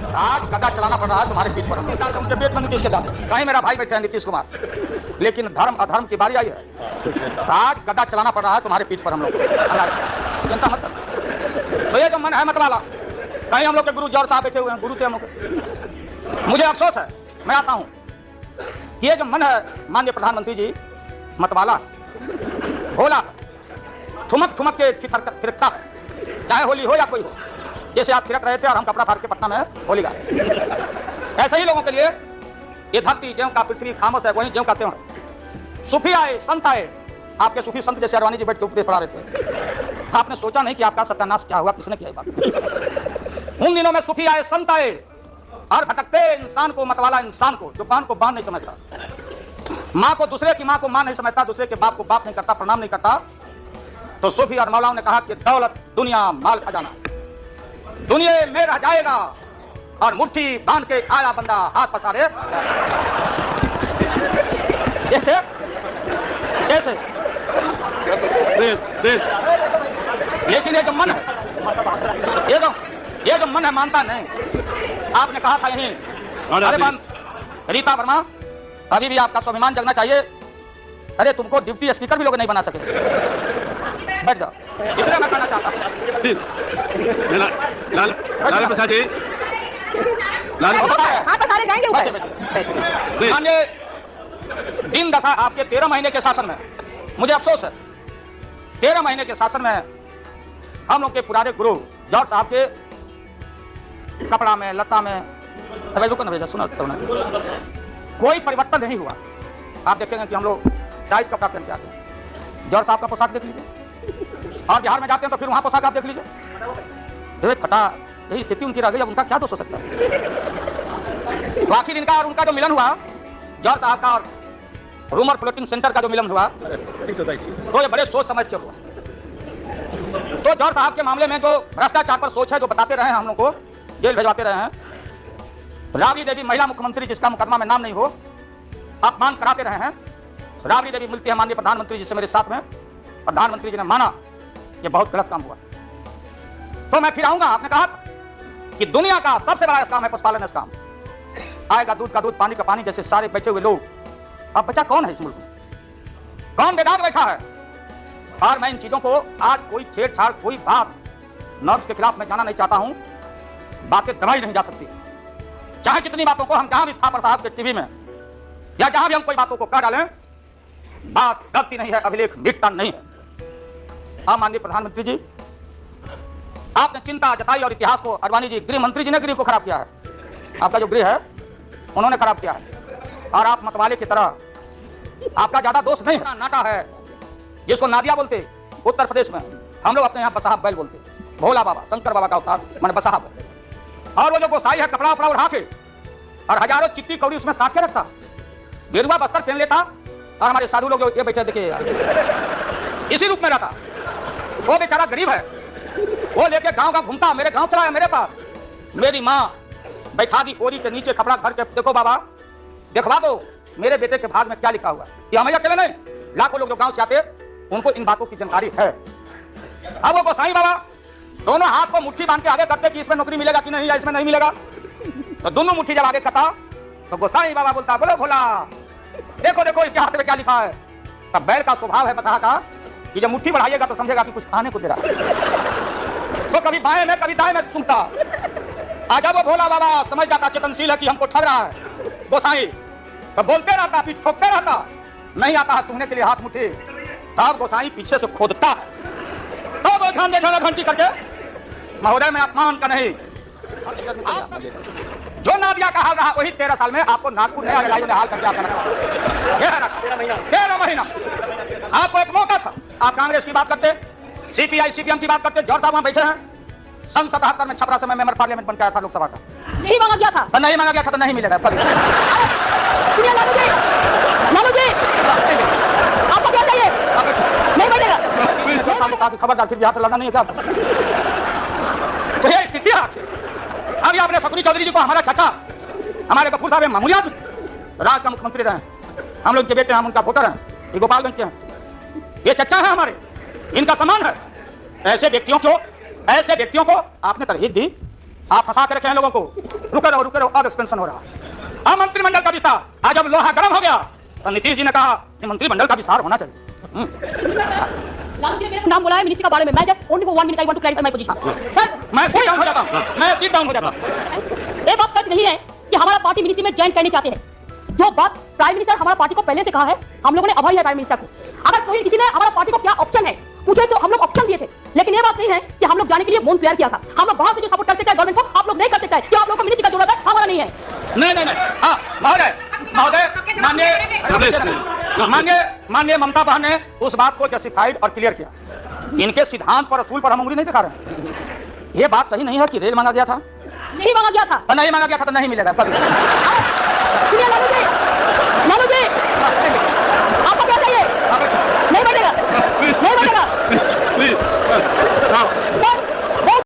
आज गदा चलाना पड़ रहा है तुम्हारे पीठ पर। उनके पेट में नीतीश के दांत, कहीं मेरा भाई बैठे हैं नीतीश कुमार, लेकिन धर्म अधर्म की बारी आई है। आज गदा चलाना पड़ रहा है तुम्हारे पीठ पर हम लोग। चिंता मत कर। तो ये जो मन है मत वाला, कहीं हम लोग के गुरु जौहर साहब बैठे हुए हैं, गुरु थे हम लोग। मुझे अफसोस है, मैं आता हूँ, ये जो मन है माननीय प्रधानमंत्री जी मतवाला, भोला, ठुमक ठुमक के थिरकता, चाहे होली हो या कोई हो, जैसे आप थिरक रहे थे और हम कपड़ा फाड़ के पटना में होली गाए। ऐसे ही लोगों के लिए ये धरती ज्यों का पृथ्वी खामोश है, वहीं ज्यों का त्यों है। सूफी आए, संत आए, आपके सूफी संत जैसे अरवानी जी बैठ के उपदेश पढ़ा रहे थे। आपने सोचा नहीं कि आपका सत्यानाश क्या हुआ, किसने किया बात। उन दिनों में सूफी आए, संत आए और भटकते इंसान को, मतवाला इंसान को, जो बान को बान नहीं समझता, माँ को दूसरे की माँ को माँ नहीं समझता, दूसरे के बाप को बाप नहीं करता, प्रणाम नहीं करता, तो सूफी और मौलाओं ने कहा कि दौलत, दुनिया, माल खजाना दुनिया में रह जाएगा और मुट्ठी बांध के आया बंदा हाथ पसारे जैसे जैसे। लेकिन ये जो मन है, ये जो मन है मानता नहीं। आपने कहा था यहीं, अरे रीता वर्मा, अभी भी आपका स्वाभिमान जगना चाहिए। अरे तुमको डिप्टी स्पीकर भी लोग नहीं बना सके। बैठ जाओ, इसलिए मैं कहना चाहता हूँ लाल प्रसाद जी, मानिए दिन दशा आपके 13 महीने के शासन में, मुझे अफसोस है 13 महीने के शासन में हम लोग के पुराने गुरु जौहर साहब के कपड़ा में, लता में, रुको ना भेजा, सुना कोई परिवर्तन नहीं हुआ। आप देखेंगे कि हम लोग टाइट कपड़ा पहन के आते हैं। जौहर साहब का पोशाक देख लीजिए, और बिहार में जाते हैं तो फिर वहां पोशाक आप देख लीजिए, फटा। यही स्थिति उनकी रह गई, अब उनका क्या दोष हो सकता है। तो आखिर इनका और उनका जो मिलन हुआ, जौहर साहब का और रूमर फ्लोटिंग सेंटर का जो मिलन हुआ, तो ये बड़े सोच समझ के हुआ। तो जौहर साहब के मामले में जो भ्रष्टाचार पर सोच है, जो बताते रहे हैं हम लोग को, जेल भिजवाते रहे हैं। राबड़ी देवी महिला मुख्यमंत्री, जिसका मुकदमा में नाम नहीं हो, अपमान कराते रहे हैं। राबड़ी देवी मिलती है माननीय प्रधानमंत्री जी से मेरे साथ में, प्रधानमंत्री जी ने माना ये बहुत गलत काम हुआ। तो मैं फिर आऊंगा। आपने कहा था कि दुनिया का सबसे बड़ा स्काम है पशुपालन स्काम। आएगा दूध का दूध, पानी का पानी, जैसे सारे बैठे हुए लोग। अब बचा कौन है इस मुल्क में? कौन बेदाग बैठा है? और मैं इन चीजों को आज कोई छेड़छाड़, कोई बात नॉर्म्स के खिलाफ मैं जाना नहीं चाहता हूं। बातें दबाई नहीं जा सकती, चाहे कितनी बातों को हम जहां भी थापर साहब के टीवी में या जहां भी हम कोई बातों को कह डालें, बात गलती नहीं है, अभिलेख मिटता नहीं है। हाँ माननीय प्रधानमंत्री जी, आपने चिंता जताई और इतिहास को, अडवाणी जी, गृह मंत्री जी ने गृह को खराब किया है। आपका जो गृह है उन्होंने खराब किया है, और आप मतवाले की तरह, आपका ज्यादा दोष नहीं है। नाटा है जिसको नादिया बोलते उत्तर प्रदेश में, हम लोग अपने यहाँ बसाहब बैल बोलते। भोला बाबा, शंकर बाबा का अवतार मैंने बसाहब। और वो जो गोसाई है कपड़ा उपड़ा उठा के और हजारों चिट्टी कौड़ी उसमें साथ के रखता, गेरुआ बस्तर पहन लेता, और हमारे साधु लोग जो ये बैठे देखिए इसी रूप में रहता। वो बेचारा गरीब है, वो लेके गांव गांव घूमता, मेरे गांव चला है मेरे पास। मेरी माँ बैठा दी ओरी के नीचे कपड़ा घर के, देखो बाबा दिखवा दो मेरे बेटे के भाग में क्या लिखा हुआ है। ये हम अकेले नहीं, लाखों लोग जो गांव से आते उनको इन बातों की जानकारी है। अब वो गोसाई बाबा दोनों हाथ को मुट्ठी बांध के आगे करते कि इसमें नौकरी मिलेगा कि नहीं, या इसमें नहीं मिलेगा। तो दोनों मुट्ठी जब आगे करता तो गोसाई बाबा बोलता, बोलो भोला, देखो देखो इसके हाथ में क्या लिखा है। तब बैल का स्वभाव है बसाह का कि जब मुट्ठी बढ़ाइएगा तो समझेगा कि कुछ खाने को दे रहा है। तो कभी बाएं में कभी दाएं में सुनता। आजा वो भोला बाबा समझ जाता, चेतनशील है कि हमको ठग रहा है गोसाई, तो बोलते रहता, पीठ ठोकते रहता, नहीं आता है सुनने के लिए हाथ मुट्ठी। तब गोसाई पीछे से खोदता है, तब वो ध्यान देखा घंटी करके, महोदय में अपमान का नहीं। जो नादिया का हाल रहा वही 13 साल में आपको नागपुर ने हाल करके आता रखा। 13 महीना आपको एक मौका था। आप कांग्रेस की बात करते, सीपीआई सीपीएम की बात करते। जौहर साहब वहां बैठे हैं। सन 77 में छपरा से मैं मेंबर पार्लियामेंट बन के आया था लोकसभा का। नहीं मांगा गया था, नहीं मांगा गया था तो नहीं मिलेगा। आपको क्या चाहिए? नहीं मिलेगा। खबरदार, फिर बिहार से लड़ना नहीं है क्या? तो ये स्थिति है। अभी आपने फकरी चौधरी जी को, हमारा चाचा, हमारे गफूर साहब मामूली आदमी, राज्य का मुख्यमंत्री रहे, हम लोग के बेटे, हम उनका वोटर हैं, ये गोपालगंज के हैं, ये चचा है हमारे, इनका सम्मान है। ऐसे व्यक्तियों को आपने तरजीह दी, आप फंसा के रखे हैं लोगों को। रुके रहो, अब एक्सपेंशन हो रहा है। अब मंत्रिमंडल का विस्तार, आज जब लोहा गर्म हो गया तो नीतीश जी ने कहा कि मंत्रिमंडल का विस्तार होना चाहिए। नाम बोला है मिनिस्ट्री के बारे में। मैं just only for 1 minute I want to clarify my position. Sir मैं सीट डाउन हो जाता हूं। ये बात सच नहीं है कि हमारा पार्टी मिनिस्ट्री में ज्वाइन करनी चाहते हैं। जो बात प्राइम मिनिस्टर हमारा पार्टी को पहले से कहा है, हम लोगों ने अभय है प्राइम मिनिस्टर को। अगर कोई किसी ने हमारा पार्टी को क्या ऑप्शन है पूछे तो हम लोग ऑप्शन दिए थे, लेकिन ये बात नहीं है कि हम लोग जाने के लिए मोन तैयार किया था। हम लोग बाहर से जो सपोर्ट कर सकते हैं गवर्नमेंट को, आप लोग नहीं कर सकते हैं। क्या आप लोग को मिनिस्ट्री का जरूरत है? हमारा नहीं है। नहीं। हाँ माननीय ममता बहन ने उस बात को जस्टिफाइड और क्लियर किया। इनके सिद्धांत पर, असूल पर हम उंगली नहीं दिखा रहे हैं। ये बात सही नहीं है कि रेल मांगा गया था, नहीं मांगा गया था, नहीं मांगा गया था तो नहीं मिलेगा कभी। सुनिए ना